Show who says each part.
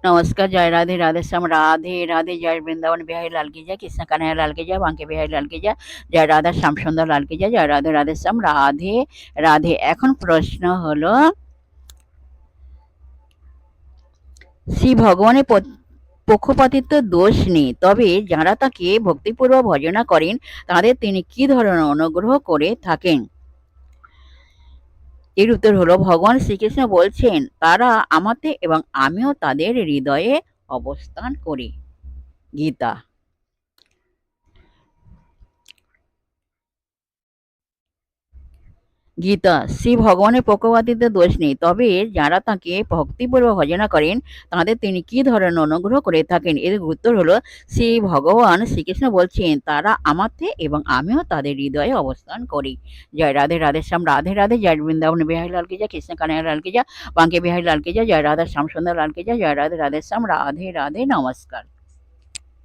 Speaker 1: नमस्कार, जय राधे, राधे श्याम, राधे राधे, जय वृंदावन बिहारी लाल की जय, कृष्ण कन्हैया लाल की जय, बांके बिहारी लाल की जय, जय राधा श्याम सुंदर लाल की जय, जय राधे राधे श्याम, राधे রাধে। এখন প্রশ্ন হলো, শ্রী ভগবানের পক্ষপাতিত্ব দোষ নেই, তবে যারা তাকে ভক্তিপূর্বক ভজনা করেন তাদের তিনি কি ধরনের অনুগ্রহ করে থাকেন? এর উত্তর হলো, ভগবান শ্রীকৃষ্ণ বলছেন, তারা আমাতে এবং আমিও তাদের হৃদয়ে অবস্থান করি। গীতা। গীতা। শ্রী ভগবানের পক্ষপাতিত্বে দোষ নেই, তবে যারা তাকে ভক্তিপূর্বক ভজনা করেন তাদের তিনি কি ধরনের অনুগ্রহ করে থাকেন? এর উত্তর হলো, শ্রী ভগবান শ্রীকৃষ্ণ বলছেন, তারা আমাতে এবং আমিও তাদের হৃদয়ে অবস্থান করি। জয় রাধে, রাধে শ্যাম, রাধে রাধে, জয় বৃন্দাবন বিহারী লাল কি জয়, কৃষ্ণ কানাইয়া লাল কি জয়, বাঁকে বিহারী লাল কি জয়, জয় রাধা শ্যাম সুন্দর লাল কি জয়, জয় রাধে, রাধে শ্যাম, রাধে রাধে, নমস্কার।